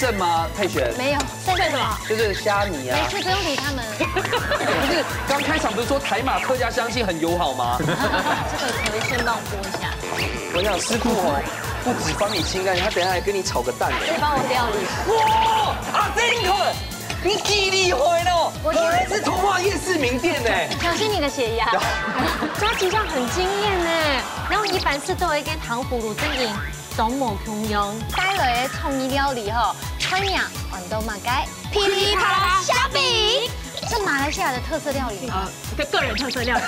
剩吗？佩璇？没有，剩什么？就是虾米啊。没事，不用理他们。不是，刚开场不是说台马客家乡亲很友好吗？这个可以先帮我拨一下。我想师傅哦，不止帮你清干净，他等一下还跟你炒个蛋呢。可以帮我料理。哇，阿珍你记厉害哦！果然是通化夜市名店呢。小心你的血压。佳琪这样很惊艳呢。然后一般是都会跟糖葫芦正营总某共用带来的创意料理吼，川呀、豌豆马盖、噼里啪啦虾饼，是马来西亚的特色料理吗？个人特色料理。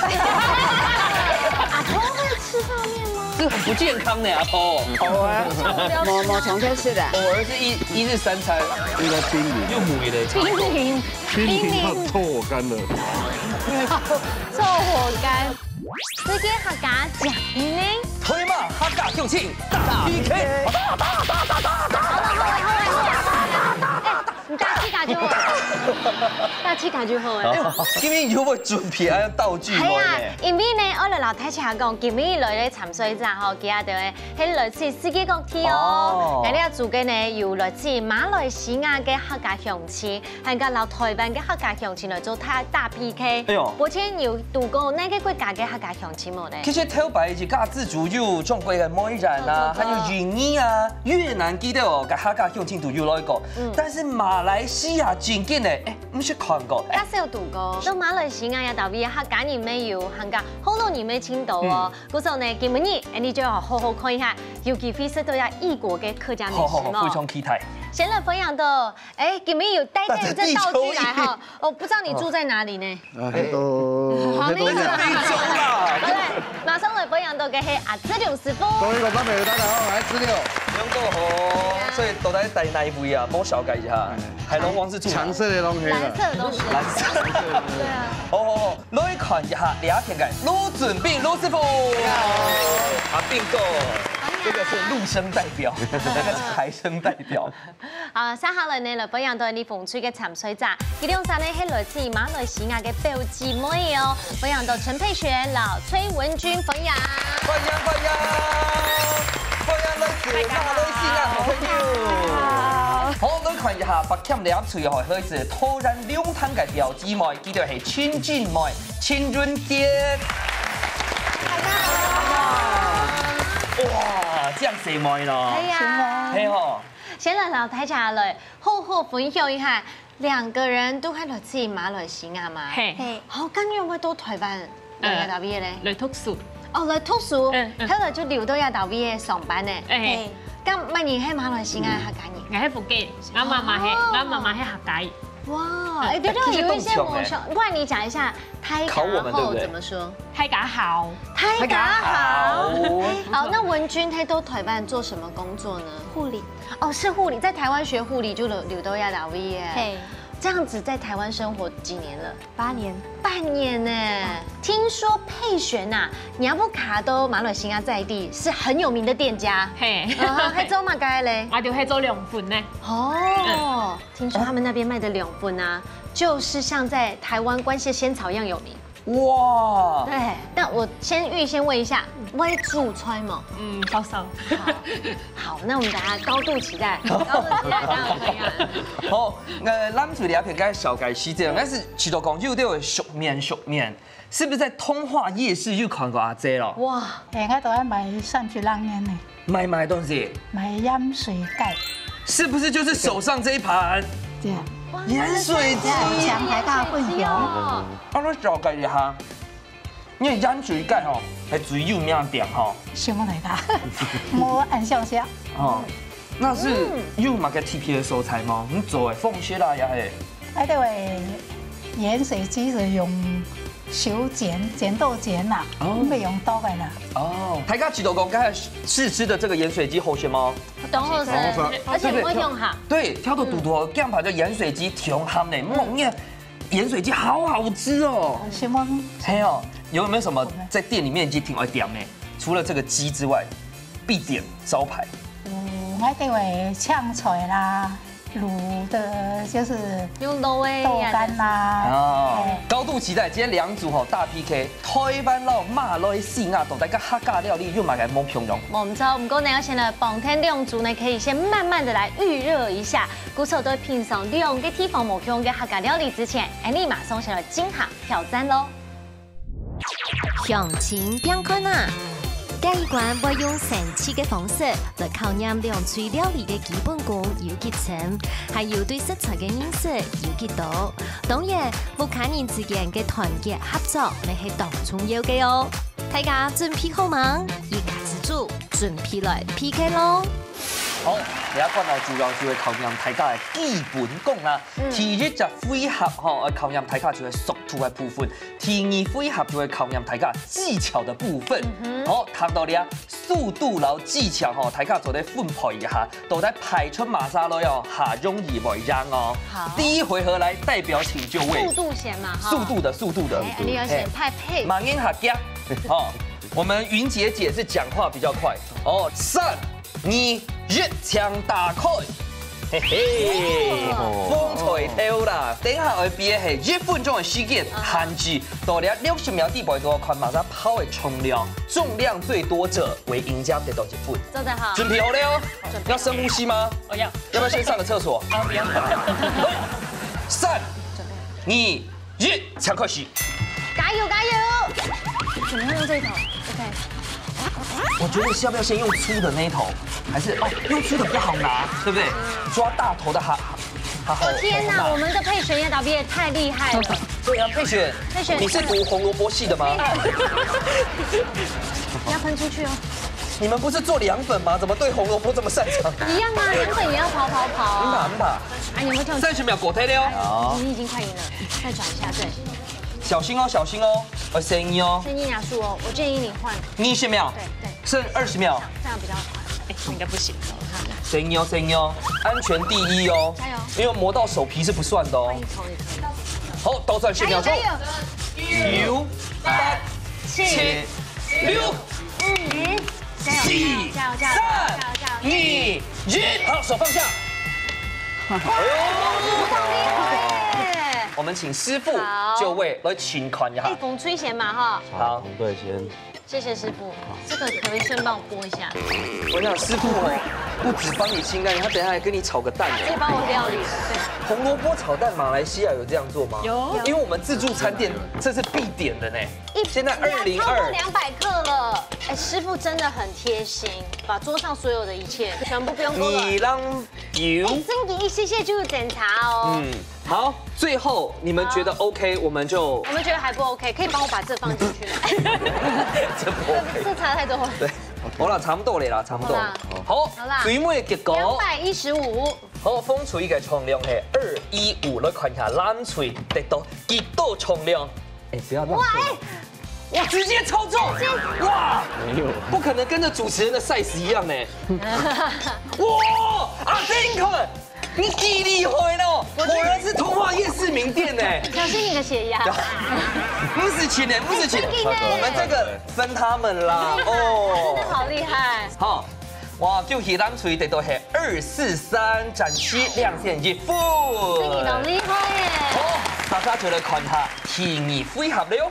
阿婆会吃泡面吗？这很不健康的阿婆。好啊，我从头吃的。偶尔是一日三餐，应该冰淇又母的冰淇淋臭火干了。臭火干，这个客家讲的呢。推嘛客家乡亲大 PK。你大氣架就好，大氣架就好誒。今日有冇準備啊道具？係啊，因為呢，我哋老太茶講，今日來咧潛水站吼，記下到嘅係來自世界各地哦。嗱，呢個做嘅呢，由來自馬來西亞嘅客家鄉親，係個老台灣嘅客家鄉親來做大 PK。哎呦，而且有度過哪個國家嘅客家鄉親冇咧？其實台北一家自助有中國嘅梅蘭啊，還有雲南啊、越南記得哦，嘅客家鄉親都有來過。但是馬來西亞真緊嘅，唔識看過。假使有度過，到馬來西亞有特別客家人咩有客家好多年未聽到哦。嗰時候呢，今日你就要好好看一下，尤其非是都有異國嘅客家美食嘛。非常期待。先來分享到，今日有帶這道具來哈，我不知道你住在哪裡呢？好，非洲啦。好來，馬上來分享到嘅係阿子龍師傅。各位觀眾朋友，大家好，我係子龍。兩個好，所以到底第哪一位啊？幫我小解一下。海龍王是住橙色的東西。藍色的東西。藍色。對啊。好，來看一下兩片嘅陸準備陸師傅。啊，bingo。這個是陸生代表，這個是海生代表。好，接下來呢，來分享到你鳳翠嘅潛水站，佢哋山呢係來自馬來西亞嘅表姊妹哦，分享到陳佩璇、老崔文君分享。歡迎來自馬來西亞好朋友。好，來看一下北京兩處哦，來自突然兩灘嘅表姊妹，記得係親近妹、親潤爹。大家好。哇，這樣細妹咯。係啊。係哦。先來老太茶來好好分享一下，兩個人都係來自馬來西亞嘛。係。好，跟住我到台灣來到邊咧？來讀書。哦，來讀書。後來就留到要到邊上班咧。誒。咁乜嘢係馬來西亞客家人？我喺福建，我媽媽係客家人。哇，對，有一些模像，不然你講一下泰嘎後怎麼說？泰嘎好，泰嘎好。好，那文君他到台灣做什麼工作呢？護理。哦，是護理，在台灣學護理就留到亞大 V 耶。對。這樣子在台灣生活幾年了？8年。半年呢。聽說佩璇吶，你要不卡都馬來西亞在地是很有名的店家。嘿。還做乜嘅嘞？我就係做涼粉呢。哦。聽說他們那邊賣的涼粉啊，就是像在台灣關西仙草一樣有名。哇。對。但我先問一下，會煮出嗎？稍稍。好，那我們大家高度期待，高度期待，當然可以啊。好，咱做兩片嘅小解釋這樣，但是許多講究都有熟面，是不是在通化夜市又看過阿姐咯？哇！我都喺賣上去冷面呢。賣東西？賣鹽水蓋。是不是就是手上這一盤？對。鹽水雞。強台大混合。啊，我小解一下，因為鹽水雞吼係最有名的店吼。想來㗎，冇按象下。哦，那是有嘛個特別的素材嗎？你做的鳳蟹啦，也係。喺度係鹽水雞是用手剪豆剪啦，唔係用刀嘅啦。哦，大家知道講剛才試吃的這個鹽水雞好食嗎？懂好食，而且不會用鹹。對，挑到肚肚這樣排的鹽水雞挺鹹的，因為鹽水雞好好吃哦。希望。還有沒有什麼在店裡面已經挺愛點呢？除了這個雞之外，必點招牌。我哋會炝菜啦。卤的，就是用豆味豆干啦。哦哎，高度期待今天两组大 PK， 台灣佬馬來西亞到底個客家料理又買來摸平庸。我们知道，不过呢，要先来帮天两组呢，可以先慢慢的来预热一下。鼓手对品尝两个地方目标嘅客家料理之前，你马上先来进行挑战喽。向前变看啊！第一关要用神奇嘅方式来考验两嘴料理嘅基本功有几层，还有对食材嘅认识有几多。当然，客家人之間嘅團結合作，你係當重要嘅哦。大家準備好嗎？而家自主準備來 PK 咯！好，而家關到主要就係考驗大家嘅基本功啦。第一就配合考驗大家就係熟圖嘅部分；第二配合就係考驗大家技巧嘅部分。好，談到呢速度然後技巧大家做啲分配一下，到底排出馬沙咯喲，下容易為讓哦。好，第一回合來代表請就位。速度先嘛，哈。速度的。你要先派配。馬英客家，我們雲姐姐是講話比較快哦。3、2、1，槍打開，嘿嘿，風吹跳啦！等下我邊係1分鐘嘅時間，限制到了60秒地步多，看馬上跑的重量，重量最多者為贏家，得到1分。做得好。準備好了哦，要深呼吸嗎？我要。要不要先上個廁所？不要。 3、2、1，槍開始！加油加油！怎么用这一头 ？OK。我覺得是要不要先用粗的那一頭，還是用粗的比較好拿，對不對？抓大頭的好。天哪，我們的佩璇也導也太厲害了。對啊，佩璇，你是讀紅蘿蔔系的嗎？你要噴出去哦。你們不是做涼粉嗎？怎麼對紅蘿蔔這麼擅長？一樣啊，涼粉也要跑。你把。哎，你有沒有跳？30秒過梯了哦。你已經快贏了，再轉一下，對。小心哦，小心哦，聲音哦。聲音壓縮哦，我建議你換。20秒。對。剩20秒。這樣比較快。哎，應該不行。聲音哦，安全第一哦。加油。因為磨到手皮是不算的哦。好，倒轉10秒鐘。9、8、7、6、5、4、3、2、1，好，手放下。我們請師傅就位來請款一下。風吹先嘛哈。好，對，先。謝謝師傅，這個可不可以順幫我撥一下？我想師傅不止幫你清乾淨，他等下還跟你炒個蛋。可以幫我料理。紅蘿蔔炒蛋，馬來西亞有這樣做嗎？有，因為我們自助餐店這是必點的呢。現在202，超過200克了。哎，師傅真的很貼心，把桌上所有的一切全部不用勾了。你讓油。真給一些些就是檢查哦。好，最後你們覺得 OK，我們就。我們覺得還不 OK，可以幫我把這放進去嗎？這不 OK。這差太多了。對，好啦，差唔多啦，差唔多。好，最尾嘅結果。215。好，風錘嘅重量係215，來看下冷錘得到幾多重量？哎，不要浪費。哇，直接超重！哇，沒有，不可能跟着主持人的 size 一樣呢。哇，阿丁克，你幾厲害咯！果然是通化夜市名店呢。小心你的血壓。不是錢呢，不是錢。我們這個分他們啦。哦，真的好厲害。好，哇，叫起冷錘得到係243，展示亮線1分。這你好厲害耶！好，大家就來看下第二回合了。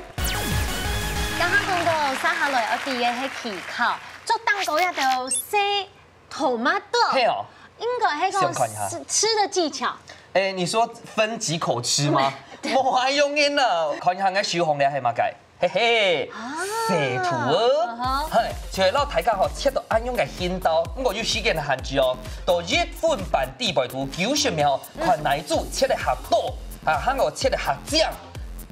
剛剛講到生下來我哋嘅係技巧，做蛋糕一定要洗頭麥豆。係哦。應該係個吃的技巧。哎，你說分幾口吃嗎？冇係用嘅啦，看下嘅小紅咧係乜計？嘿嘿，蛇圖啊，係，就係攞大家學切到啱用嘅輕刀，咁我要時間限制哦，到1分半地步圖90秒，看哪一組切得較多，喊我切得較正。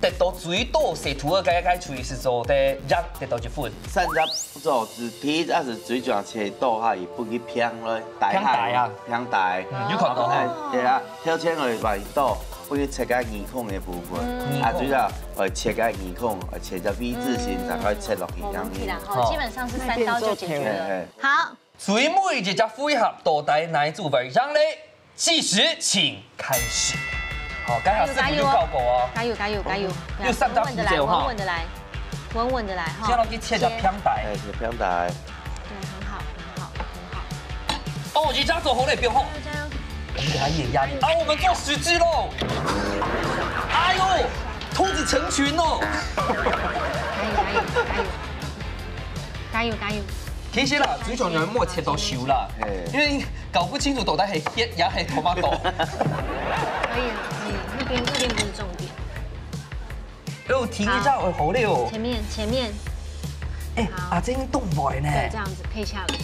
得到最多蛇圖嘅解除是做的讓得到1分。散入做是皮，還是水狀切多下，而不去偏咯，大啊，偏大。有看到係。係啊，挑切我哋話多，不去切解耳孔嘅部分，啊，主要我切解耳孔，我切咗 V 字形，就可以切落去咁樣。基本上是3刀就解決了。好，最尾一隻回合到底哪一組為讓咧？計時請開始。好，剛好4分就夠過哦。加油！又3刀5折哈。穩穩的來哈。先落去切隻偏大。切偏大。對，很好。哦，而家做好嚟，別慌。我们给他一点压力啊！我们做10只喽！哎呦，兔子成群哦！加油！其實啦，主場有冇切到少啦，因為搞不清楚到底係一也係頭馬豆。可以，那邊不是重點。哦，停一下，好累哦。前面。哎，阿珍动歪呢？对，这样子配下来。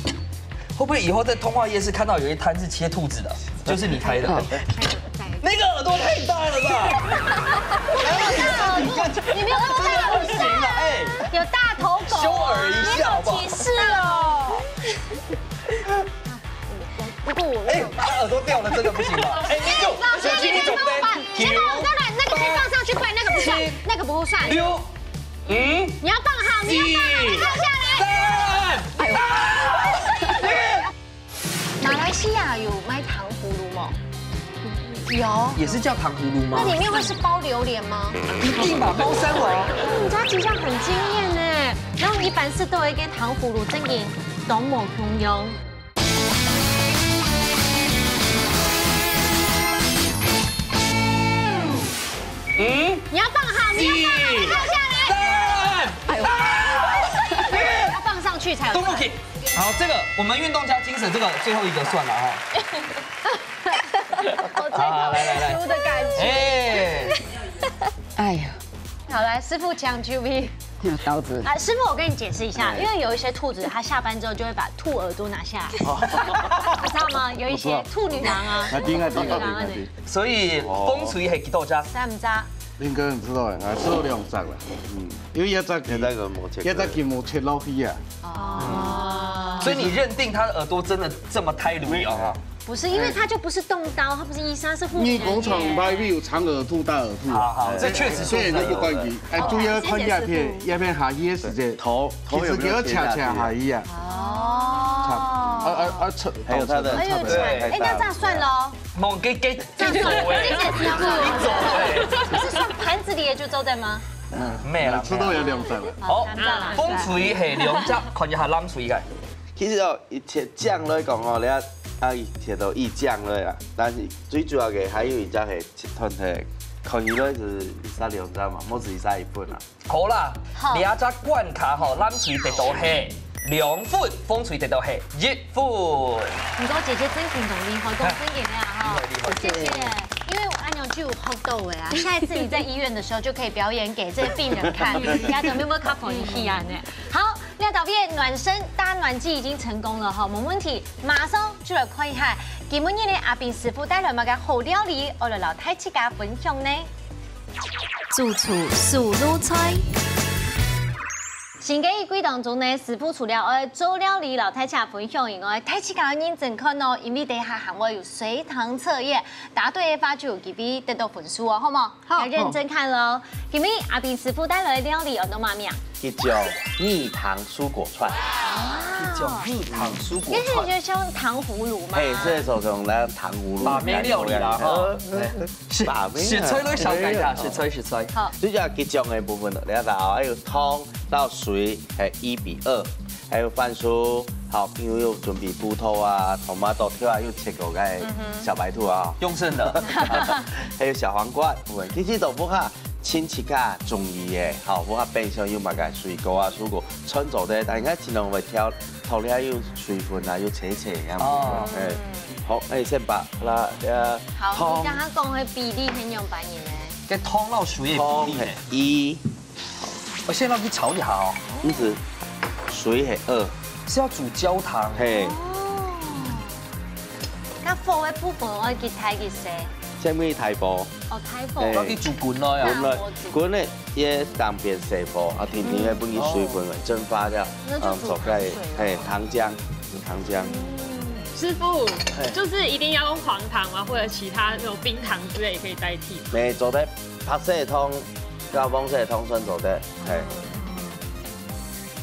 会不会以后在通化夜市看到有一摊是切兔子的，就是你开的？那个耳朵太大了吧？你没有那么大不行了，哎，有大头狗，修耳一下好不好？歧视哦。不过我哎，他耳朵掉了，这个不行吧？哎，你就小心你准备。那个可以放上去快，那个不算，那个不算。6、5，你要放好，你要放下来。马来西亚有卖糖葫芦吗？有。也是叫糖葫芦吗？那里面会是包榴莲吗？一定吧，包3碗。你家吉祥很惊艳呢。然后一般是都會嘅糖葫芦真嘅當無共用。你要放好，你要放好，你放下来。要放上去才有。都不可以。好，这个我们运动加精神，这个最后一个算了哈。好，来，输的感觉。哎呀，好，来，师傅抢 QV。刀子。啊，师傅，我跟你解释一下，因为有一些兔子，它下班之后就会把兔耳朵拿下来，你知道吗？有一些兔女郎啊，兔女郎啊，所以风吹係幾多隻？知唔知？應該唔知道嘅，知道2隻啦。因為一隻佢冇切落去啊。哦。所以你認定它的耳朵真的這麼胎顱啊？不是，因為它就不是動刀，它不是醫生，是護理人員。工廠買有長耳兔、大耳兔。好，這確實是都不關係。哎，主要看葉片，葉片下衣嘅時間，頭有沒有恰下衣啊？哦。還有它的，哎，那這樣算嘍。冇給這樣算，這是算盤子裡嘅就做對嗎？咩啦？知道有2隻啦。好，風吹係2隻，看一下冷水嘅。其實哦，伊切醬來講哦，你伊切到意醬來啦，但是最主要嘅還有一隻係切團體，看伊來是2隻嘛，冇是1份啦。好啦，2隻關卡吼，冷水得到係2份，風吹得到係1份。唔該，姐姐真勁同厲害，講真嘅呀哈，謝謝。因為按鈕就有學到嘅啊，下一次你在醫院的時候就可以表演給這些病人看，家長有冇 couple 一起啊呢？好，廖導演暖身搭暖機已經成功了哈，冇問題，馬上就來看一下今日呢阿斌師傅帶來乜嘅好料理，我來老太大家分享呢。主廚素魯菜。新嘅一季當中呢，師傅除了我做料理老太家分享以外，太次家認真看哦，因為底下還會有隨堂測驗，答對嘅話就有機會得到分數哦，好冇？好，要認真看咯。今日阿斌師傅帶來嘅料理有到乜嘢？叫做蜜糖蔬果串。叫蜜糖蔬果因為串。你覺得像糖葫蘆嘛？嘿，這時候從那糖葫蘆。把妹料理啦，哈。雪吹都小改下，雪吹。好。最主要結醬嘅部分，你睇下，還有湯到水係1:2，還有飯酥，好，因為有準備葡萄啊、tomato 條啊，又切過嘅小白兔啊，用剩的。還有小黃瓜，其實都不嚇親切加中意嘅，好，不嚇變相又買個水果啊、蔬果摻做的，但係而家盡量會挑頭咧要水分啊，要切切咁樣。誒，好，誒先把啦好，你剛剛講嘅比例很用白嘢咧。嘅湯撈水嘅比例。我現在要去炒一下哦。唔是，水係2。是要煮焦糖。嘿。咁火嘅部分我要結太結細。什麼太薄？哦，太薄。我要煮滾來啊。滾咧，也當變細薄，啊，甜甜嘅本啲水分蒸發掉，做個糖漿，糖漿。師傅，就是一定要用黃糖啊，或者其他那種冰糖之類可以代替。未做得白色嘅湯，加黃色嘅湯先做得，係。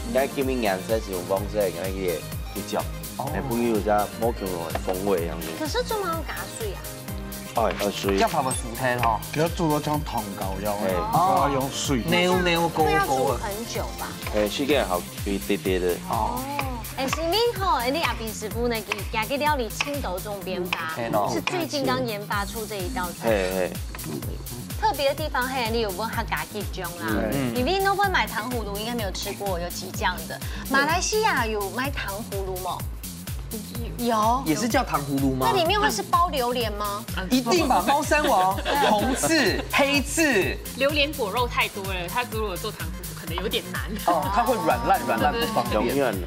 而家見面顏色是用黃色嘅嗰啲結醬，係本有隻冇叫風味咁樣。可是做乜要加水啊？水。要怕會腐體嗬。其實做到像糖糕一樣，我用水。扭高要煮高啊。很久吧？時間好一啲啲的。哦。哎，是因吼，你阿炳师傅呢，家己料理青豆种编发，是最近刚研发出这一道菜。特别的地方，嘿，你有问他家己种啦。你们都会买糖葫芦，应该没有吃过有鸡酱的。马来西亚有卖糖葫芦吗？有，也是叫糖葫芦吗？那里面会是包榴莲吗？一定吧，猫山王、红刺、黑刺，榴莲果肉太多了，它如果做糖葫芦可能有点难。哦，它会软烂不方便。永远的。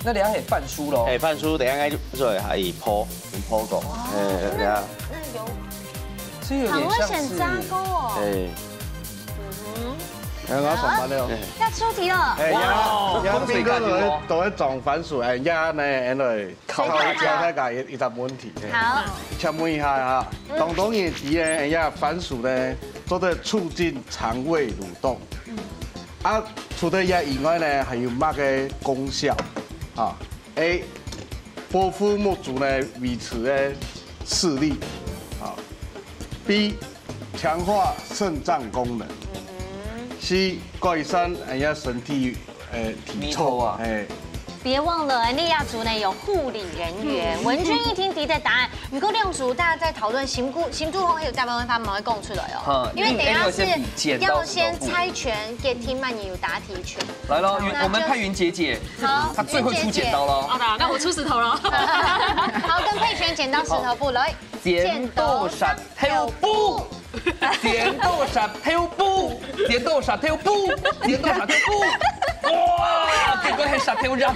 那等下可以拌酥喽。哎，拌酥等下该做还以鋪用鋪過。等下。那有。所以有点像是。炸锅哦。我上班了。要出题了。呀，邊個都會撞番薯，呀呢，因為考大家一答問題。好。請問一下啊，當然啲呀番薯呢，做得促進腸胃蠕動。啊，除咗呀以外呢，還有乜嘅功效？啊 ，A， 波夫木足呢，維持呢視力。啊 ，B， 強化腎臟功能。C， 改善身體體臭啊，别忘了，利亚族呢有护理人员。文君一听敌的答案，如果两组大家在讨论行住后，还有大部分发毛会供出来哦。因为等一下是要先猜拳给听曼也有答题权。来喽，我们派云姐姐，好，她最会出剪刀了。好的，那我出石头了。好，跟佩璇剪刀石头布来。剪刀石头布。剪刀石頭布，剪刀石頭布，剪刀石頭布，哇！結果係石頭人。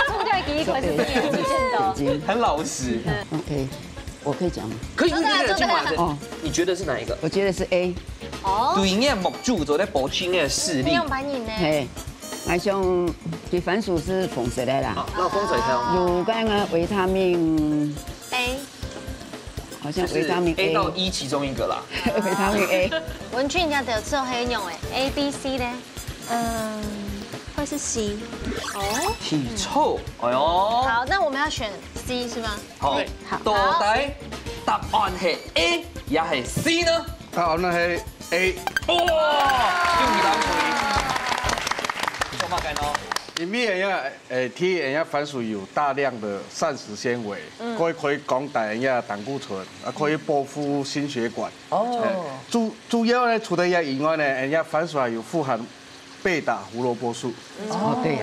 中掉第一個是剪刀，很老實。OK， 我可以講嗎？可以，今晚的，你覺得是哪一個？我覺得是 A。哦。對應木柱做在保持嘅視力。用白影呢？嘿，我想對番薯是紅色的啦。那風水湯。有嗰個維他命 A。好像維他命 A 到 E 其中一個啦。維他命 A。文君人家得之後可以用哎 ，A、B、C 呢？会是 C。哦。體臭，哎呦。好，那我們要選 C 是嗎？好，到底答案係 A 也係 C 呢？答案係 A。哇！恭喜答對。做乜嘅呢？因為啲番薯有大量的膳食纖維，可以降低膽固醇，可以保護心血管。哦。主要呢，除咗以外呢，番薯還有富含貝塔胡蘿蔔素。哦，對。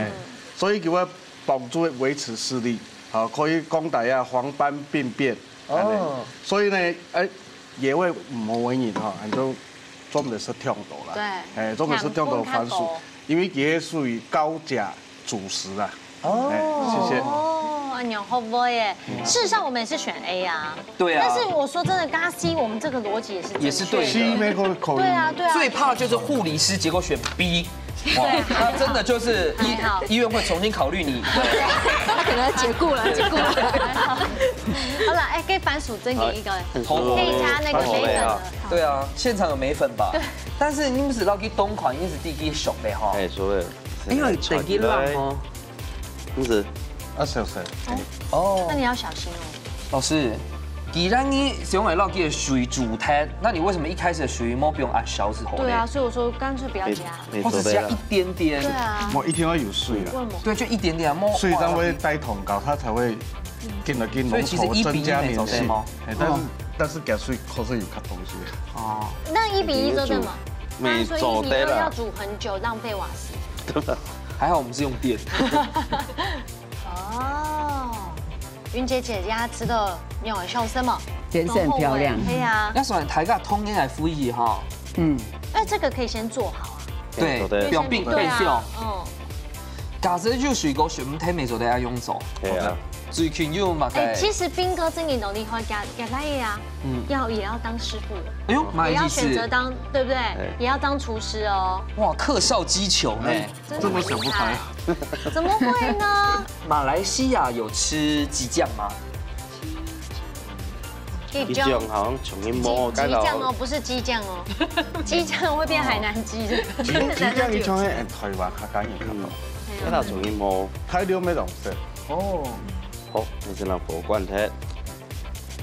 所以佢會幫助維持視力，好可以降低黃斑病變。哦。所以呢，也會唔好為人嚇，就專門是聽到啦。對。專門是聽到番薯。因為佢係屬於高鉀主食啦。哦，謝謝。哦，阿牛好不會耶？事實上我們也是選 A 啊。對啊。但是我說真的，跟 C 我們這個邏輯也是對的。 C 沒口音。對啊對啊。最怕就是護理師，結果選 B。哇，那真的就是醫院會重新考慮你。他可能解雇了。好了，哎，給番薯蒸給一個，可以加那個梅粉的。對啊，現場有梅粉吧？對。但是你們知道佢東款應是第幾熟的哈？哎，所謂。因為第幾辣哦。不是。小聲。哦。那你要小心哦。老師，既然你想來撈嘅水煮湯，那你為什麼一開始的水冇不用按小指頭？對啊，所以我說乾脆不要加，或者加一點點。對啊。我一定要有水啦。對，就一點點，水才會帶糖高，它才會跟得跟濃稠增加粘性。但是加水可是有卡東西。哦。那1:1做對嗎？沒做對了。要煮很久，浪費瓦斯。對吧？還好我們是用電。哦。雲姐姐家吃的牛耳笑聲嘛，顏色很漂亮。對啊。那算大家通年來敷一哈。嗯。哎，這個可以先做好啊。對，表面備料。嗯。假設就水果選唔睇，未做得要用走。對啊。最近又嘛哎，其實斌哥真的努力會給來呀，也要當師傅。哎呦，也要選擇當，對不對？也要當廚師哦。哇，客少擊球呢，這麼想不開。怎麼會呢？馬來西亞有吃雞醬嗎？雞醬好像重新摸，雞醬哦，不是雞醬哦，雞醬會變海南雞。雞醬以前喺台灣客家人看到，一頭重新摸，太料咩東西？哦。好，你先拿火罐貼。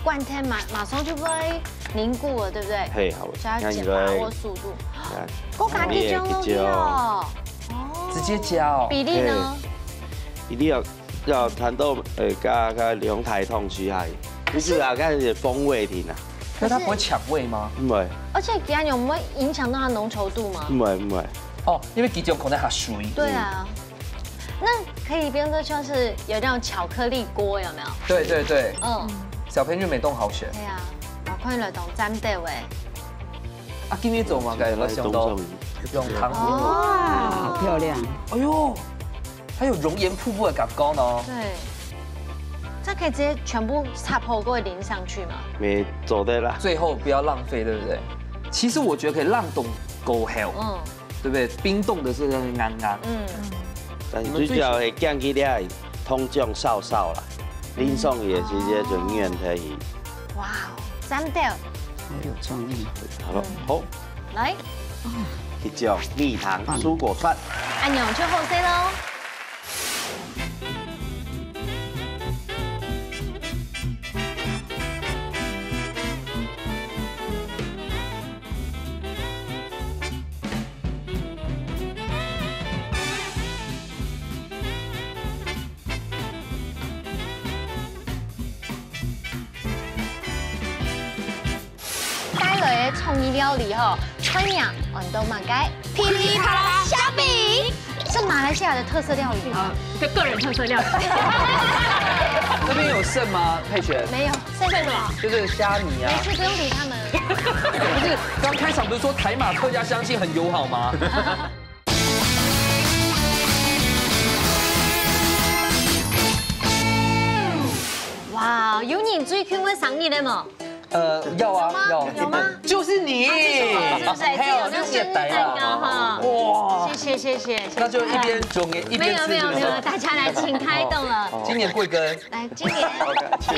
罐貼馬上就會凝固了，對不對？嘿，好。所以要把握速度。我加雞醬落去哦。直接加哦。比例呢？你要谈到加两台通区下，就是啊，加是风味亭啊。可是它不会抢味吗？唔会。而且给它有没有影响到它浓稠度吗？唔会。哦，因为鸡中可能还水。对啊。那可以变成就是有那种巧克力锅，有没有？对。嗯。小朋友没动好选。对啊，我看来当沾的喂。啊，今天做嘛，该我想到用糖葫芦。哇，好漂亮！哎呦，还有熔岩瀑布的感觉呢。对。这可以直接全部插泡过淋上去吗？没做的啦。最后不要浪费，对不对？其实我觉得可以浪冻够好，对不对？冰冻的是啱啱。但是最主要会降起了通胀少啦，拎送也是这种远可以。哇，真的，好有创意。好了，好，来，一种蜜糖蔬果串，按钮去后塞喽。创意料理哈，川娘豌豆满街，噼里啪啦虾饼，是马来西亚的特色料理吗？就个人特色料理。那边有剩吗？佩璇？没有，剩什么？就是虾米啊。没事，不用理他们。不是，刚开场不是说台马客家乡亲很友好吗？哇，有人追求我生日的吗？要啊，有吗？就是你，是不是？还有那生日蛋糕哈！哇，谢谢。那就一边煮一边吃。没有，大家来请开动了。今年贵庚？来，今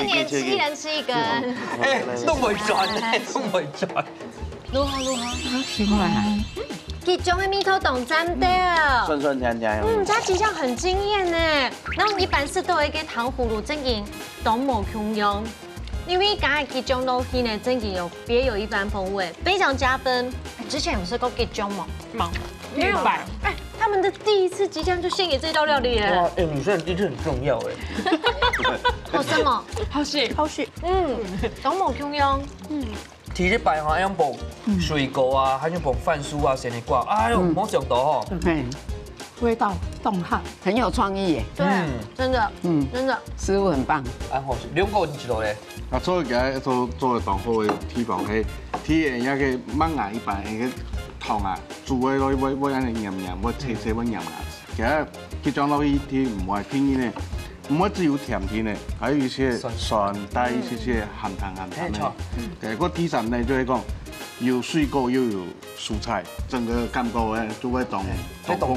年吃一人吃一根。哎，都会转，都会转。如何？喜欢。其中的蜜桃冻真的，顺甜。它其实很惊艳呢。然后一般是都会给糖葫芦正经冻蘑菇用。因为刚才其中东西呢，真的别有一番风味，非常加分。之前有吃过其中吗？没有吧？哎，他们的第一次即将就献给这道料理耶！哇，哎，女生的第一次很重要哎。好什么？好吃。冻蘑菇用。其实白哈要补水果啊，还有补饭酥啊、咸的瓜，哎呦，冇想到哦。味道动汉，很有创意耶。对，真的，真的，食物很棒。啊，好，2個你知道咧？啊，做嘅做嘅糖好嘅鐵房係鐵人一個掹牙一般嘅糖啊，做嘅我安尼黏，我切我黏牙。其實佢裝到一啲唔係偏嘅，唔係只有甜甜嘅，還有一些酸帶一些鹹淡嘅。其實個鐵上呢就係講有水果又有蔬菜，整個感覺咧就會當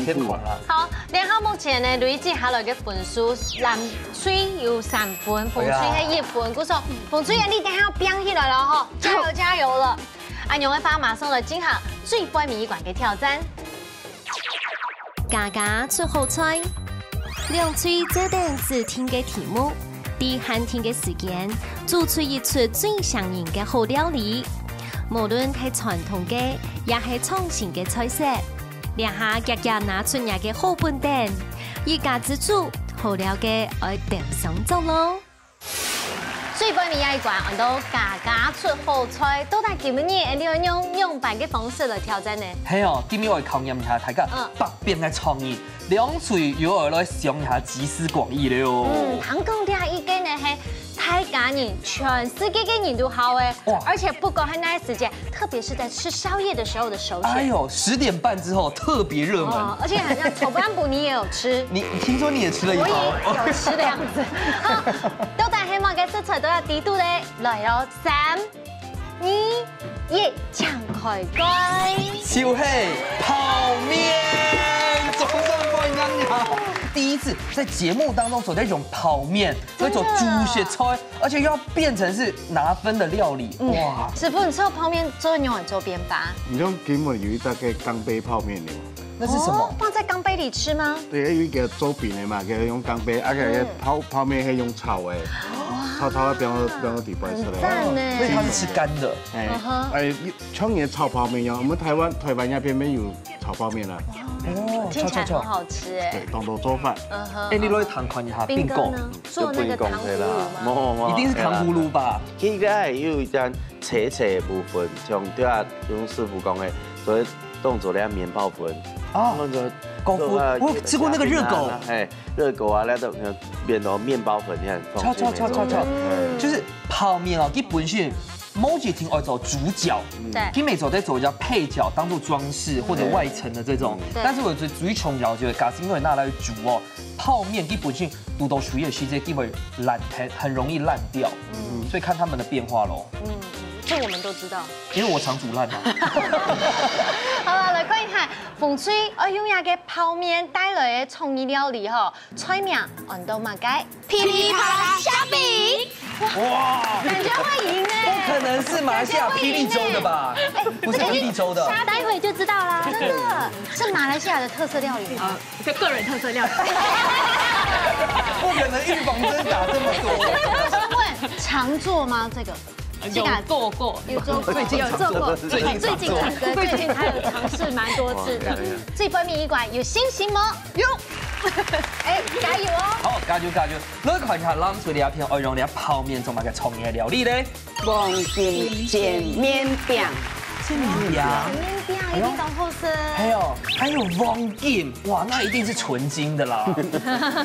天堂啦。好，然後目前呢累積下來嘅分數，藍水有3分，紅水係1分，故說紅水你等下要飆起來了哈，加油了！阿牛會發馬上來進行最杯米館嘅挑戰。家家出好菜，兩嘴這等只聽嘅題目，第寒天嘅時間，做出一出最上癮嘅好料理。無論係傳統嘅，也係創新嘅菜式，兩下日日拿出嚟嘅好本店，一家之主好了嘅愛點上做咯。最杯米館，我都家出好菜，到底今年你要用白嘅方式來挑戰呢？係哦，今日我考驗一下大家百變嘅創意，兩嘴有耳來想一下集思廣益了喲。香港啲意見呢係。太感人，全世界嘅人都好哎，而且不光係那時間，特別是在吃宵夜的時候的首選。哎呦，10點半之後特別熱門，而且好像醜不安布你也有吃，你聽說你也吃了一包，我也有吃的樣子。到底希望嘅色彩都要低度咧，來哦，3、2、1，搶開蓋，就係泡麵，總算放一張了。第一次在節目當中走在一種泡麵，這種豬血菜，而且又要變成是拿分的料理，哇！師傅，你知道泡麵做用嚟做邊吧？你用根本有一個鋼杯泡麵的，那是什麼？放在鋼杯裡吃嗎？對，有一個做餅的嘛，佢用鋼杯，而且泡麵係用炒的，炒的变到底白色的。赞呢。所以它是吃干的。像你炒泡面一样，我们台湾那边没有炒泡面了。哦，听起来很好吃哎。对，当做做饭。哎，你攞去糖款一下并购，做那个糖葫芦吗？一定是糖葫芦吧？佢而有一張斜斜的部分，像對啊，用師傅講的，所以動作咧麵包粉。哦，狗粉，我吃过那个热狗。哎，熱狗啊，那都變到麵包粉，你看放進去。炒，就是泡面哦，基本上。某几天爱做主角，对，基每走在走叫配角，当做装饰或者外层的这种。但是我觉得最重要就是，假是因为拿来煮哦，泡面基本上煮到水的时间，基本烂很容易烂掉。所以看他们的变化喽。这我们都知道，因为我常煮烂嘛。好了，来看一下风水优雅的泡面带来的创意料理哈，菜名按到马街噼里啪啦虾饼。哇，感觉会赢哎！不可能是马来西亚霹雳州的吧？哎，不是霹雳州的，待会就知道啦。真的是马来西亚的特色料理吗？就个人特色料理。不可能预防针打这么多。我想问，常做吗？这个？有做过，有做过，有做过，最近还有尝试蛮多次的。这份面一馆有信心吗？有，哎，加油哦！好，加油！你看一下，咱做两片爱用两泡面做嘛个创业料理咧？黄金煎面饼。煎面饼，一定懂后生。还有黄金，哇，那一定是纯金的啦，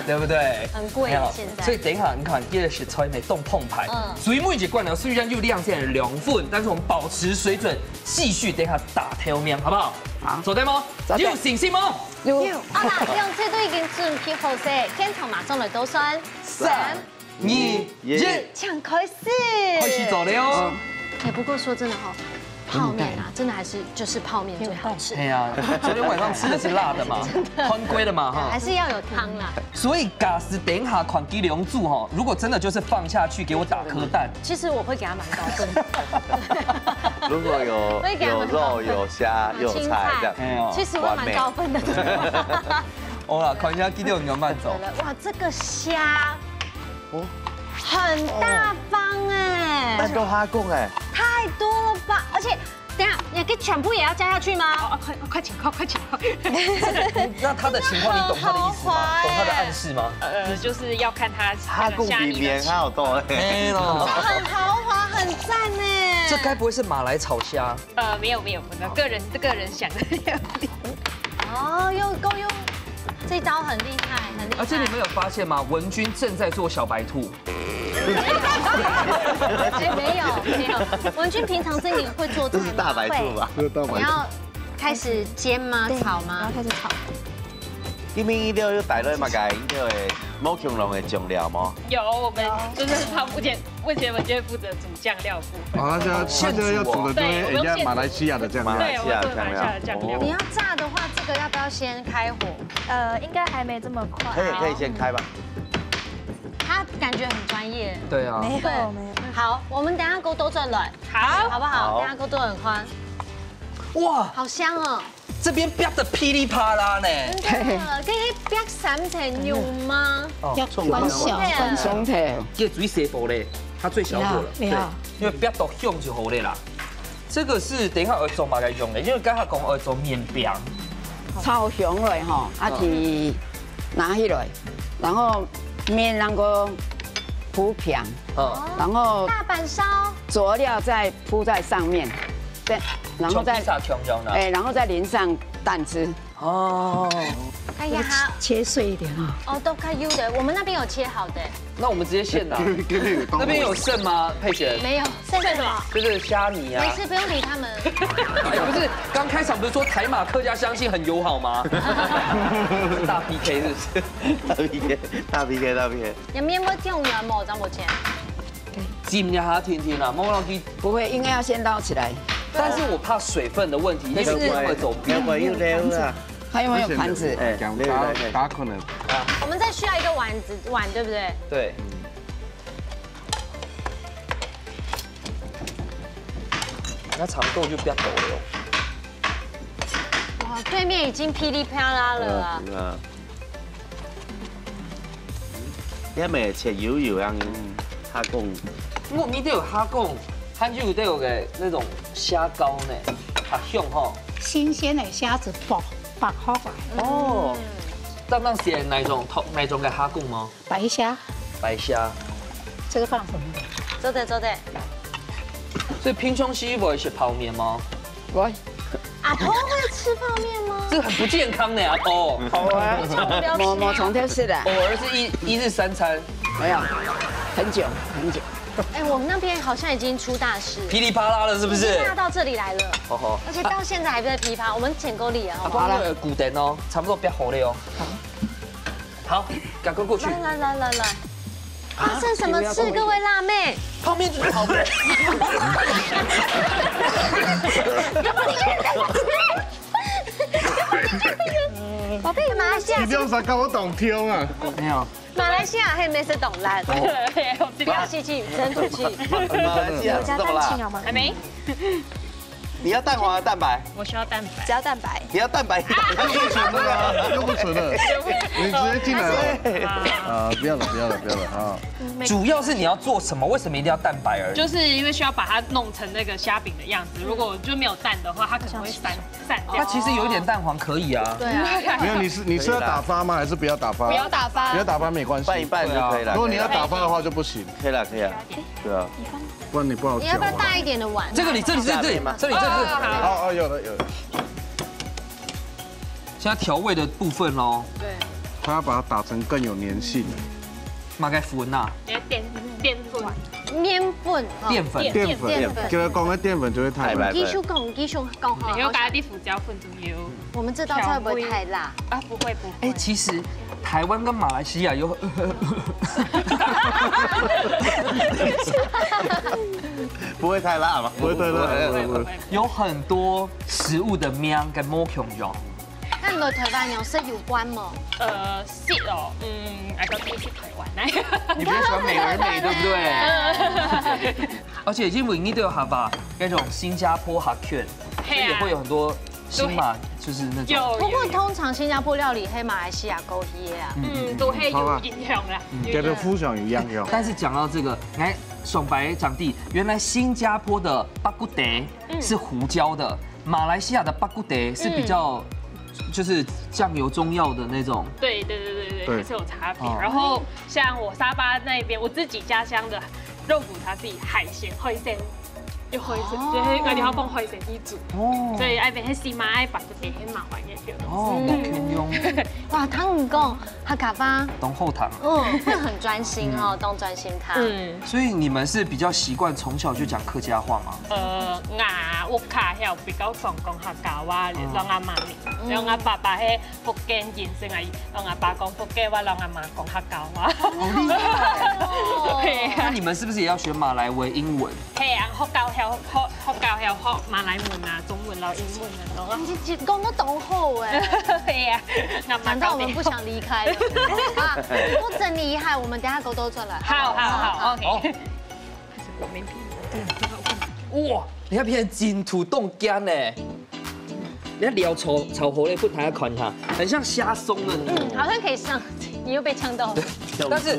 对不对？很贵现在。所以等一下你看，这个是菜没冻碰牌，所以每一罐呢虽然就亮现2份，但是我们保持水准，继续等一下打挑面，好不好？好，做对吗？有信心吗？有。好啦，用这都已经准备好势，天堂马上来倒算3、2、1，抢开始。开始做了哦。哎，不过说真的哈。泡面啊，真的还是就是泡面最好吃。对呀，昨天晚上吃的是辣的嘛，欢龟的嘛哈，还是要有汤啦。所以假使等一下款鸡龙柱哈，如果真的就是放下去给我打颗蛋，其实我会给他蛮高分的。如果有肉、有虾、有菜这样，其实我蛮高分的。好啦，看一下鸡龙牛慢走。哇，这个虾，很大方哎。那就哈贡哎。太多了吧！而且，等下你全部也要加下去吗？快请靠！那他的情况你懂他的意思吗？懂他的暗示吗？就是要看他哈贡比棉还好多哎。很豪华，很赞哎。这该不会是马来炒虾？没有，个人想的料理。哦，用这刀很厉害，很厉害。而且你们有发现吗？文君正在做小白兔。没有，文君平常自己会做菜吗？这是大白兔吧？你要开始煎吗？炒吗？要开始炒。你们一定要带来嘛个那个某强龙的酱料吗？有，我们就是他目前我就会负责煮酱料部。哦，他现在要煮的就是人家马来西亚的酱料。对，我做马来西亚的酱料。你要炸的话，这个要不要先开火？应该还没这么快。可以先开吧。他感觉很专业。对啊。没有。好，我们等下锅都转软，好不好？等下锅都很宽。哇，好香哦！这边煸的噼里啪啦呢。真的，可以煸3层油吗？要分小铁。这最小火嘞，它最小火了。对，因为煸到香就好了啦。这个是等一下要做嘛来用的，因为刚才讲要做面饼。炒香了吼，去拿起来，然后面那个铺平，然后大阪烧佐料再铺在上面，对，然后再然后再淋上蛋汁。哦，哎呀，切碎一点啊。哦，都可以的，我们那边有切好的。那我们直接现拿。那边有剩吗，佩璇？没有，剩什么？就是虾米啊。没事，不用理他们。哎，不是，刚开场不是说台马客家乡亲很友好吗？大 PK 是不是？大 PK。有面要酱油冇？咱冇钱。浸一下甜甜啊，莫让它不会，应该要先捞起来。但是我怕水分的问题，因为会走边。又溜了。还有没有盘子？哎，打可能。我们再需要一个碗，对不对？对。那长豆就不要抖了。哇，对面已经噼里啪啦了啊！因為切油樣，虾贡。我们都有虾贡，还有都有个那种虾膏呢，好香哈。新鲜的虾子剥好来，哦，那是哪种的虾贡吗？白虾，白虾。这个放什么？走的。所以平常时不会吃泡面吗？我阿婆会吃泡面吗？这个很不健康的阿婆。好啊，我从头是的，偶尔是一日3餐。没有，很久。哎，我们那边好像已经出大事，噼里啪啦了，是不是？大到这里来了，而且到现在还在噼啪，我们捡够力啊，好不好？好了，骨灯哦，差不多变好了哦。好，赶快过去。来，发生什么事？各位辣妹，泡面就是泡面。宝贝，马来西亚你用啥跟我懂听啊？没有。马来西亚还没是懂烂，不要吸气，真吐气。马来西亚知道啦？还没。你要蛋黄还是蛋白？我需要蛋白，只要蛋白。你要蛋白。又不纯了，你直接进来了。啊，不要了啊！主要是你要做什么？为什么一定要蛋白而已？就是因为需要把它弄成那个虾饼的样子。如果就没有蛋的话，它可能会散掉。它其实有一点蛋黄可以啊。对啊。没有，你是要打发吗？还是不要打发？不要打发，不要打发没关系，拌一拌就可以了。如果你要打发的话就不行。可以了。对啊。不然你不好你要不要大一点的碗？这里，哦，有了。现在调味的部分喽。对。他要把它打成更有粘性。马该粉呐。淀粉。面粉。淀粉。给他讲的淀粉就会太白。继续讲好。你要加啲胡椒粉仲要。我们这道菜会不会太辣？啊，不会。哎，其实台湾跟马来西亚有。不会太辣吗？不会太辣。有很多食物的面跟摸孔用。那你们台湾有色有关吗？色哦，I got taste 台湾来。你比较喜欢美而美，对不对？而且因为你都有哈吧那种新加坡哈券，所以也会有很多新马，就是那种。不过通常新加坡料理黑马来西亚勾芡啊，都係有影響啦。跟着夫想一样用。但是讲到这个，来爽白长弟，原来新加坡的巴古德是胡椒的，马来西亚的巴古德是比较。就是酱油中药的那种，对，还是有差别。然后像我沙巴那边，我自己家乡的肉骨茶自己海鲜海鲜，要海鮮，即係佢哋可放海鮮去煮。所以嗰邊喺西馬愛白個地很麻煩嘅叫。木圈用。哇，湯唔講，客家話。懂後堂。會很專心哦，懂專心湯。所以你們是比較習慣從小就講客家話嗎？我屋企又比較常講客家話，讓阿媽念，讓阿爸爸喺福建現成係，讓阿爸講福建話，讓阿媽講客家話。好厲害！那你們是不是也要學馬來文、英文？係啊，學教學馬來文啊、中文啊、英文啊，你講得懂好哎。係啊，難道我們不想離開了？啊，不真厲害，我們等下勾多出來。好 ，OK。哇！你看變成金土凍乾呢？你看料炒好咧，不大家看一下，很像蝦鬆的。好像可以上，你又被嗆到。但是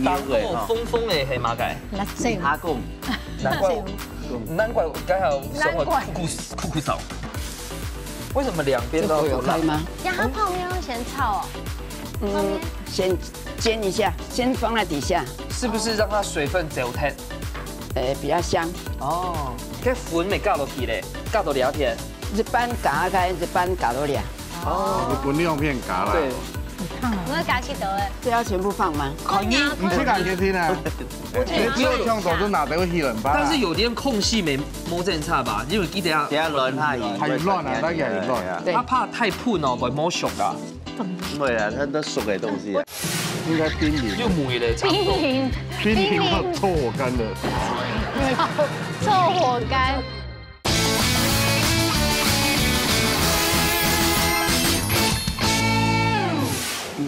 當嗰個風咧係馬介。蝦貢。難怪剛好想我酷酷嫂。為什麼兩邊都有辣嗎？呀，它泡面要先炒哦。先煎一下，先放在底下。是不是讓它水分走脫？比較香。哦，cái粉咪加落去咧，加到兩片。一般夾開，一般夾到兩。哦，不利用片夾啦。對。我要夾起得哎。這要全部放嗎？可以。你去感覺聽啊。你只有向手就拿得會稀爛吧？但是有啲空隙沒摸正差吧？因為記得等下亂下鹽。係亂啊，當然係亂啊。他怕太噴哦，會摸熟啊。唔係啊，它都熟嘅東西啊。應該冰淋。又霉了，差不多。冰淋到臭火乾的。臭火乾。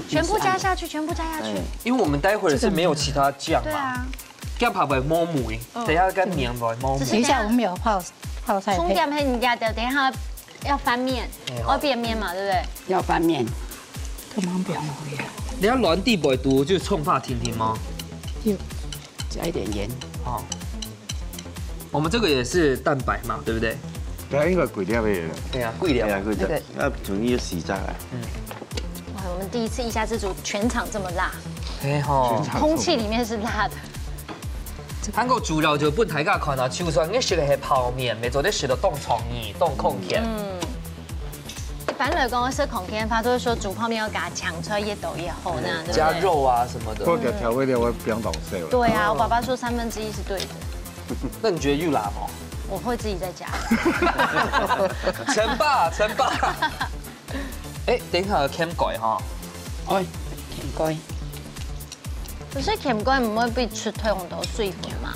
全部加下去，全部加下去。因為我們待會兒是沒有其他醬嘛。對啊。咁怕會摸霉，等下跟黏會摸霉。等一下我們沒有泡菜。沖點係人家的，等一下要翻面，要變面嘛，對不對？要翻面。咁樣表妹啊。你要軟啲唔會讀，就沖化甜甜嗎？要。加一点盐。哦，我们这个也是蛋白嘛，对不对？对，應該攰啲嘅嘢。对啊，贵了。佢就仲要時間啊。哇，我们第一次一家之主全场这么辣，哎吼，空气里面是辣的。韩国主料就本大家看啊，就算你食的係泡面，咪做啲食到凍腸衣、凍空芡。一般来讲，吃孔天发都会说煮泡面要给它抢出来越抖越厚那样，对不对？加肉啊什么的。嗰個調味料會變到色。对啊，我爸爸说1/3是对的，那你覺得又辣嗎？我会自己在家。陳爸，陳爸。哎，等下醃蓋哈。哎，甜蓋。可是醃蓋唔會被出退紅豆水分嘛？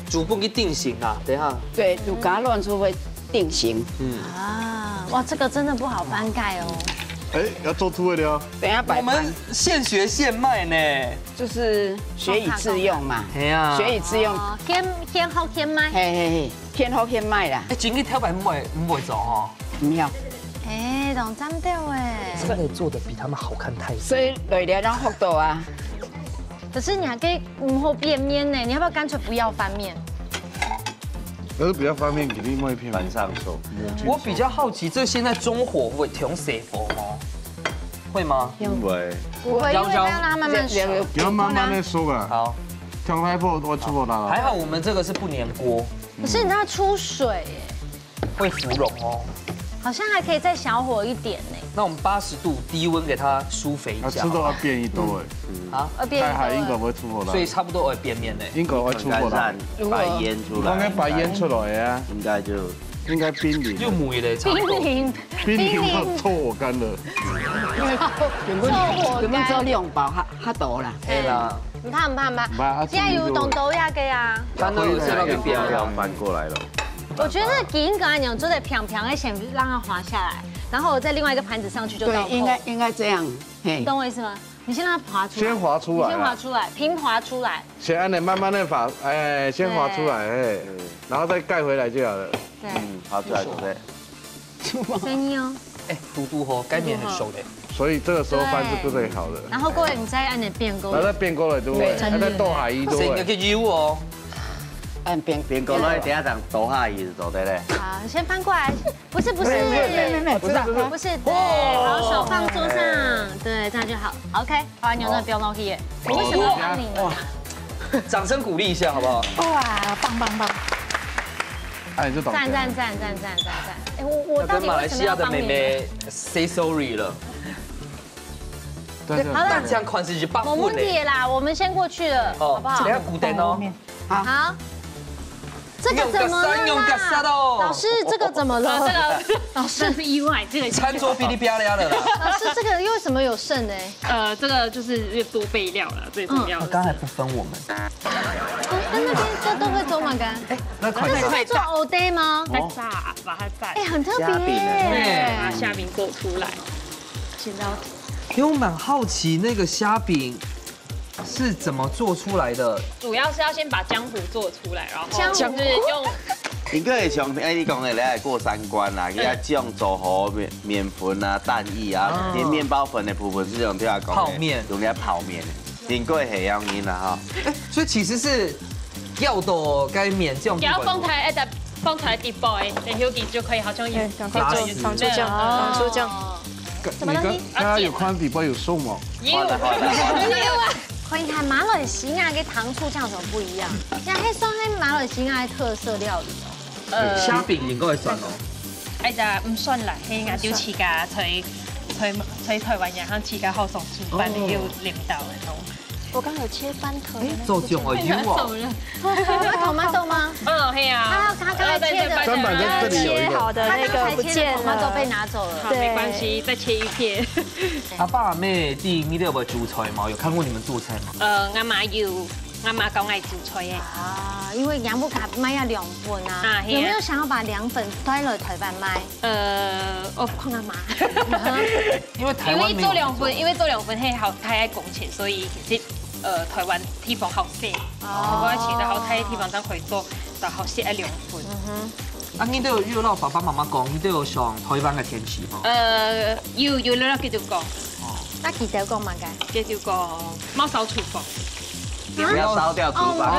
煮不去定型啊，等下。对，乳嘎亂出會定型。啊，哇，这个真的不好翻盖哦。哎，要做出味了。等一下擺盤我們現學現賣呢。就是學以致用嘛。係啊。學以致用。偏好偏賣。嘿嘿嘿，偏好偏賣啦。哎，今日挑白唔會做哈。唔要。哎，懂沾掉哎。真的做的比他們好看太多。所以累了讓幅度啊。可是你还可以幕后变面呢，你要不要干脆不要翻面？可是比較方便，肯定會偏晚上做。我比較好奇，這現在中火會調水火嗎？會嗎？因為不會，因為要讓它慢慢熟。要慢慢的熟啊。好，調太破我出不到。還好我們這個是不粘鍋，可是你知道出水耶，會芙蓉哦。好像還可以再小火一點呢。那我們80度低溫給它疏肥一下。吃到要變一多誒。啊，太海應該會出不到。所以差不多會變面呢。應該會出不到。白煙出來。應該白煙出來啊。應該冰涼。又梅嘞，差不多。冰冰涼臭我乾了。根本做兩包較多啦。係啦。唔怕唔怕唔怕，現在有凍豆芽嘅啊。它都有是那個邊要翻過來了。我覺得給個按鈕做得平平的，先讓它滑下來，然後我在另外一個盤子上去就倒扣。對，應該這樣。你懂我意思嗎？你先讓它滑出來。先滑出來。先滑出來，平滑出來。先按你慢慢的滑，哎，先滑出來，哎，然後再蓋回來就好了。對。滑出來對。聲音哦。哎，嘟嘟吼，該面很熟的。所以這個時候飯是不最好的。然後各位，你再按你變鍋。然後變鍋了就會，還在倒下去都會。成個去油哦。按變鍋了，等下等倒下去就做對嘞。好，先翻過來，不是，不是，對，好，手放桌上，對，這樣就好。OK，好，牛肉不用弄去耶。我為什麼要幫你呢？掌聲鼓勵一下，好不好？哇，棒棒棒！哎，就倒。讚。哎，我到底為什麼要幫你？跟馬來西亞的妹妹 say sorry 了。好了，這樣款式就8分嘞。沒問題啦，我們先過去了，好不好？等下古燈哦。好。這個怎麼了啦？老師，這個怎麼了？這個老師是意外，這個餐桌噼里啪啦的啦。老師，這個為什麼有剩呢？這個就是多備料了，最重要的。剛才不分我們。跟那邊這都會做嗎？干？哎，那這是會做藕帶嗎？再炸，把它炸。哎，很特別。對，把蝦餅做出來。現在。因為我蠻好奇那個蝦餅是怎麼做出來的？主要是要先把漿糊做出來，然後就是用。應該係像你講的，你係過三關啦，佢一種做好麵粉啊、蛋液啊，啲麵包粉的部分是用啲阿講泡麵，用嚟泡麵。應該係咁樣啦哈。所以其實是要到該麵這種。然後放台底部，然後你就可以好像有炸死。放出醬。什麼東西？大家有看底部有送嗎？有。可以看馬來西亞跟糖醋醬有什麼不一樣？像迄算係馬來西亞的特色料理哦。蝦餅應該係算哦。哎呀，唔算啦，係亞洲自家在台灣人行自家好送煮飯，你要領導嘅都。我剛有切番茄。做醬哦，油哦。頭媽豆嗎？嗯，係啊。他剛才切的。砧板在這裡有一個。好的那個不見了。頭媽豆被拿走了。好，沒關係，再切一片。阿爸阿妹弟，你哋有冇煮菜嗎？有看過你們做菜嗎？阿媽有，阿媽講愛煮菜嘅。啊，因為養不卡賣要涼粉啊。有沒有想要把涼粉帶來台灣賣？我看阿媽。因為台灣因為做涼粉係好太愛工錢，所以其實台灣地方好細，我以前就好睇地方真可以做，就好少涼粉。啊，你都有遇到爸爸媽媽講，你都有上台灣嘅天氣嗎？要啦，叫做講。那記得講嘛嘅？叫做貓手廚房。不要烧掉厨房。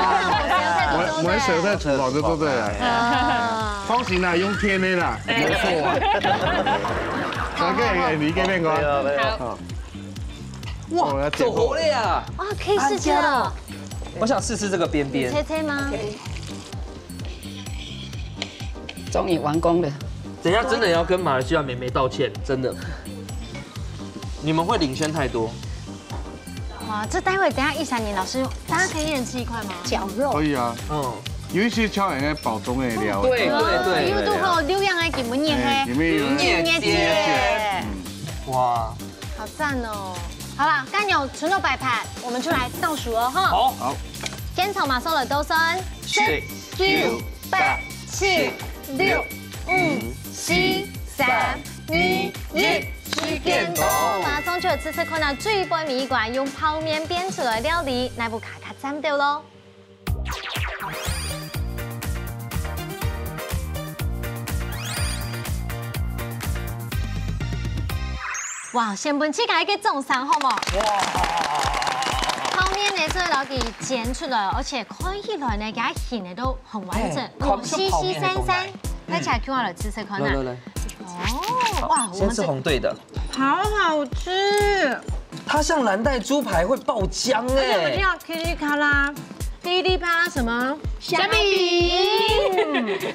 我们舍在厨房就对了。放心啦，用天的啦，没错啊。大家你这边个。好。哇，走活了呀！哇，可以试吃了。我想试试这个边边。切切吗？终于完工了。等一下真的要跟马来西亚妹妹道歉，真的。你们会领先太多。哇，这待会等下1、3年老师，大家可以一人吃1块吗？绞肉可以啊，有一些超人的包装的料。对对对。因为都好流量的基本面嘿，面节。哇，好赞哦！好了，干牛纯肉摆盘，我们就来倒数了哈。好。煎炒麻烧的都算10、9、8、7、6、5、4、3、2、1。时间到，马上就有吃困难最杯米馆用泡面编出来料理，那部卡卡沾掉喽。哇，先本起来给种上好冇？哇！泡面呢，这个老给煎出来，而且看起来呢，给它形的都很完整，细细散散，看起来看了吃困难。来。哦，哇！先吃红队的，好好吃。它像蓝带猪排会爆浆哎。我们要噼里啪啦，噼里啪啦什么？虾饼。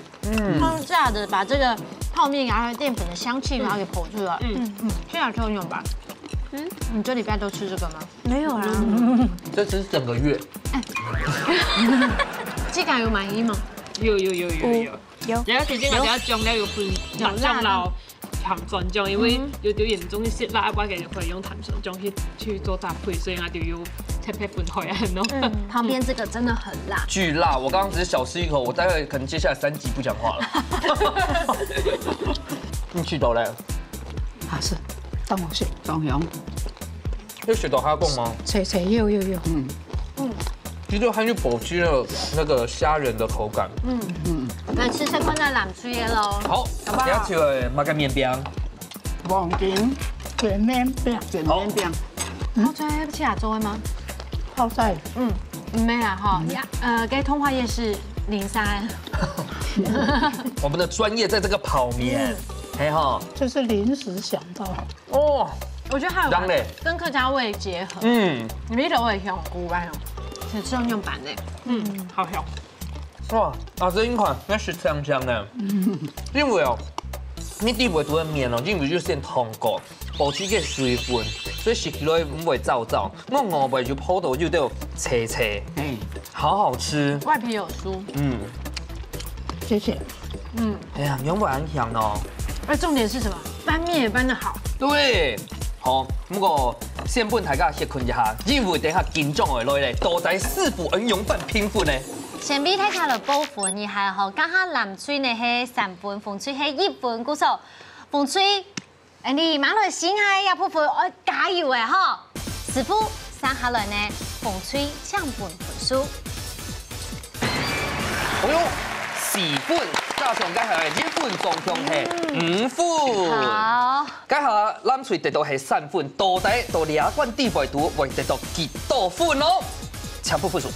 超炸的，把这个泡面然后淀粉的香气然后给捧出来。现在就用吧。你这礼拜都吃这个吗？没有啦。这只是整个月。这个有满意吗？有。然後其實我哋一醬咧要配辣醬撈鹹蒜醬，因為有啲人中意食辣，我哋就可以用鹹蒜醬去做搭配，所以我就要切片分開啊喏。旁邊這個真的很辣，巨辣！我剛剛只是小吃一口，我待會可能接下來3集不講話了。你去到咧？好是，當我食中香。有雪豆蝦貢嗎？有。其實它就保持了那個蝦仁的口感。來吃這款的藍豬嘢咯。好，等下吃買個麵餅。黃金卷面餅，泡菜吃亞洲的嗎？泡菜。沒啦哈，給通化夜市03。我們的專業在這個泡麵，嘿哈。就是臨時想到。哦，我覺得還有跟客家味結合。你們都會香菇吧？是專用版的。好香。哇，啊，這一款那是香香的，因為哦，你底部做的麵哦，因為就先燙過，保持個水分，所以食起來唔會燥燥。我外邊就鋪到就都有脆脆，好好吃。外皮有酥。謝謝。哎呀，用不很香哦。而重點是什麼？拌麵也拌得好。對。好，不過先本大家歇困一下，因為等下緊張而來咧，多仔師傅應用份拼粉咧。先俾睇下嚟煲粉，而係好家下南水呢係3分，鳳水係1分，故數鳳水，你馬來西亞也鋪粉，我加油嘅嗬！師傅生下來呢，鳳水將本粉酥。哎呦，4分，加上加係1分，總共係5分。好。加下南水得到係3分，多仔到2罐地位度會得到幾多分哦？全部分數。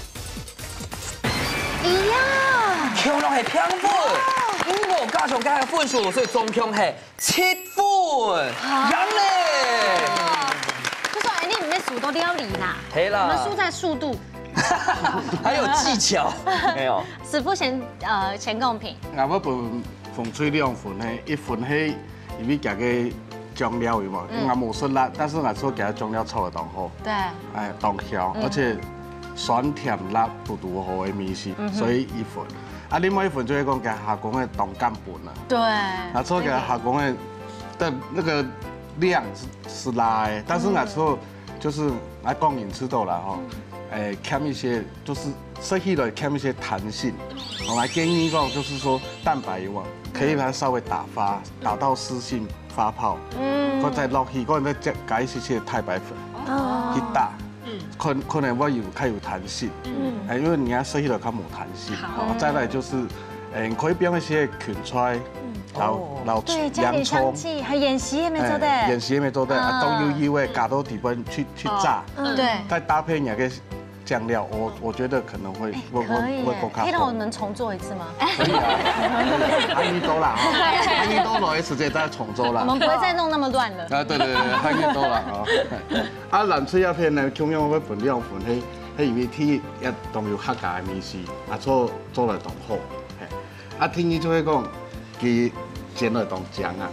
呀，強落係平分，5個加上加嘅分數，所以總共係7分。贏咧！就說你唔係數到料理啦，係啦，我們輸在速度，還有技巧，沒有。師傅先公平。我要分鳳水2份咧，1份係因為加個醬料有嘛，我冇酸辣，但是我做加醬料炒得當好。對。哎，當香，而且。酸甜辣都好的米線，所以1份。啊，另外1份就係講嘅下講嘅當乾本啦。對。那時候嘅下講的那個量是辣的，但是那時候就是來供應吃到了哈，欠一些就是設計了欠一些彈性。我來建議講就是說蛋白有冇可以把它稍微打到濕性發泡，我再落去，我再加一些太白粉去打。可能會較有彈性，因為你要設計得較冇彈性。好，再來就是，可以變一些芹菜，老洋蔥，還演習也沒做的，演習也沒做的，都有意味加到底部去炸，對，再搭配那個酱料，我觉得可能会可以耶，可以让我们重做一次吗？可以啊，韩语多啦，韩语多落去直接再重做啦。我们不会再弄那么乱了。啊，对，韩语多啦哦。啊，蓝脆叶片呢，中央要分两份，迄因为天一当有客家的面食，啊做来当好。啊，天意就会讲，佢煎来当酱啊，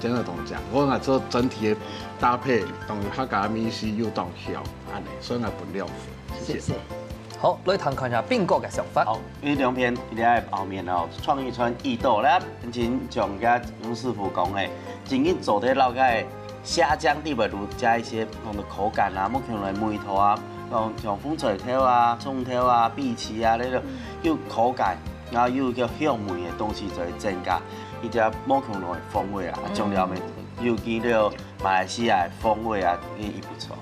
煎来当酱。我若做整体的搭配，当有客家的面食又当香，安尼，所以我分两份。谢谢。好，来谈看下邊個嘅想法。好，呢兩片一啲係後面哦，創意村意豆咧，真像家翁師傅講嘅，真緊做啲老嘅蝦醬底部加一些唔同嘅口感啊，目前嚟梅頭啊，像風吹頭啊、蔥頭啊、荸薺啊呢度有口感，然後有叫香味嘅東西就增加，呢隻目前來風味啊，醬料面有見到馬來西亞風味啊，呢亦不錯。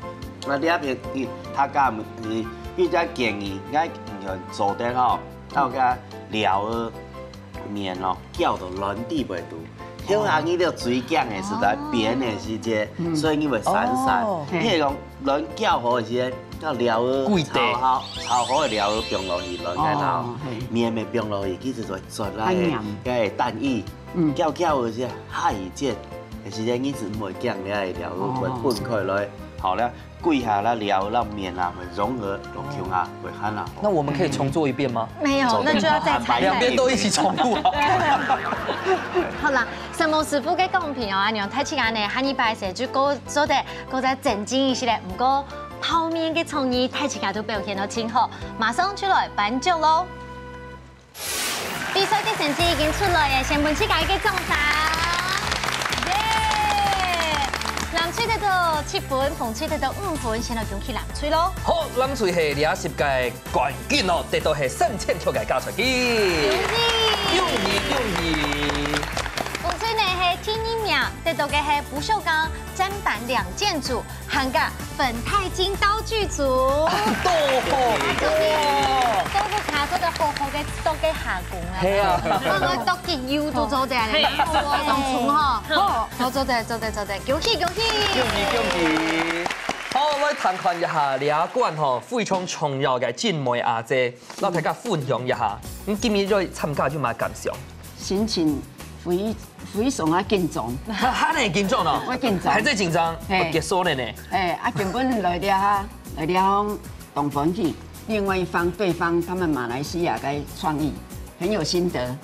那呢一片他家唔依家建議，我像做啲吼，到個料嘅面哦，攪到軟底袂住。香下呢條水漿嘅時代扁嘅時節，所以你會散散。譬如講軟攪好嘅時，到料嘅炒好嘅料嘅冰落去，軟嘅然後面咪冰落去，其實就做啦嘅蛋液，攪嘅時下一節，嘅時間你只唔會醬咧料會混開來，好咧。跪下啦，料啦，面啊，會融合落去啊，會很好。那我們可以重做一遍嗎？沒有，那就要再拆。兩邊都一起重複。好啦，陳夢師傅嘅講評哦，你用睇起間呢，喺你擺時就嗰做得嗰隻正經一些咧，唔過泡面嘅創意睇起間都表現得挺好，馬上出來頒獎咯！比賽嘅成績已經出來嘅，先本次屆嘅獎賞。藍翠得到7分，紅翠得到5分，先來恭喜藍翠咯。好，藍翠係20屆冠軍咯，得到係3000條嘅加出去。恭喜！紅翠呢係第2名，得到嘅係不鏽鋼砧板2件組，含個粉鈦金刀具組。多好！都個卡做得好好嘅，都嘅下工啊。係啊，我都嘅腰都做得嚟，當重呵。好，做得，恭喜！好，來談看一下兩館吼非常重要嘅姊妹阿姐，讓大家分享一下。咁今日再參加有咩感想？心情非常啊緊張。嚇你緊張咯？我緊張。還在緊張？結束了呢？根本來了動粉去，另外一方對方他們馬來西亞嘅創意很有心得。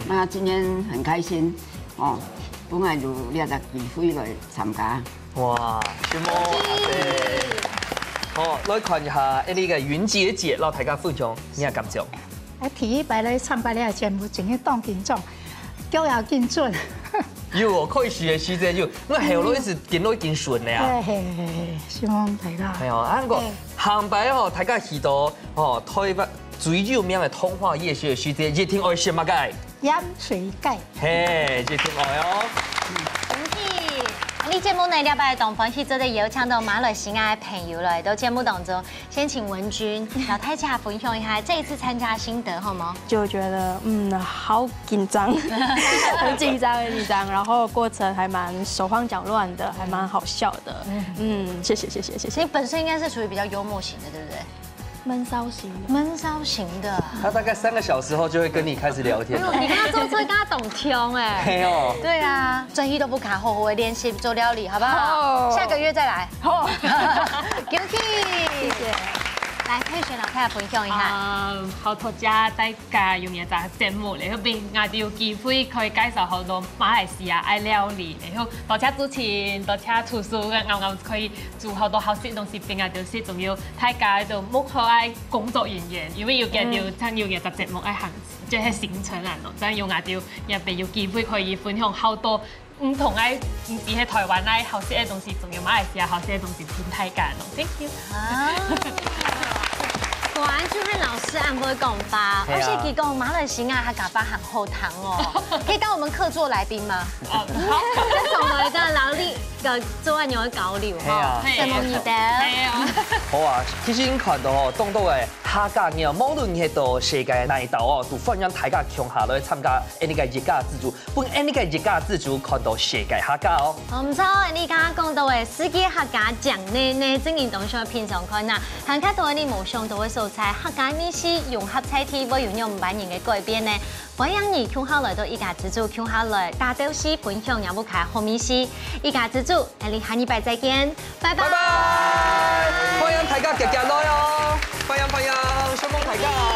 那今天很開心哦，本來有2個機會來參加。哇，什麼？好，來看一下呢個雲姐姐，讓大家分享你嘅感想。第一擺咧參加呢個節目，真係當緊張，腳也緊準。有可以試嘅時間有，我後來是見到見順咧啊。希望大家。係啊，啊個航班哦，大家去到哦台北最有名嘅通化夜市嘅時間，熱天愛食乜嘅？鹽水雞。嘿，熱天愛哦。恭喜！呢節目呢了解動粉，去做得邀請到馬來西亞嘅朋友來到節目當中，先請文君老太家分享一下這一次參加心得好嗎？就覺得好緊張，很緊張，然後過程還蠻手慌腳亂的，還蠻好笑的。謝謝。你本身應該是屬於比較幽默型的，對不對？悶騷型的。悶騷型的。他大概3個小時後就會跟你開始聊天。你跟他做菜，跟他懂聽哎。嘿哦。對啊，專一都不卡，好好的練習做料理，好不好？下個月再來。好。恭喜！謝謝。來，可以選老太太分享一下。好多謝大家用嘢就節目嚟，嗰邊我哋有機會可以介紹好多馬來西亞嘅料理，然後多謝主持人，多謝廚師嘅啱啱可以做好多好食東西俾我哋食，仲要大家喺度幕後嘅工作人員，因為要嘅要參與嘅節目嘅行，即係行程啊，真係要我哋入邊有機會可以分享好多唔同嘅，唔止係台灣嘅好食嘅東西，仲有馬來西亞好食嘅東西，俾大家咯。Thank you。恭果然就和老师按会讲法，而且提供马来西亚客家话很好听哦，可以当我们客座来宾吗？好，再送来一个老李嘅做安樣嘅交流哈，拭目以待。好啊，其實看到哦，當到嘅客家人，無論係到世界哪一度哦，都歡迎大家共下來參加呢個熱家自助，本呢個熱家自助看到世界客家哦。唔錯，你剛剛講到嘅世界客家獎呢，正言當上片上看啊，行卡到你冇想到嘅素材，客家呢是融合菜體，會有唔萬人嘅改變呢。歡迎你共下來到熱家自助，共下來大都市分享有冇開好美食，熱家自助。我哋下禮拜再見，拜拜。拜拜，歡迎大家夾夾來哦，歡迎，上網大家。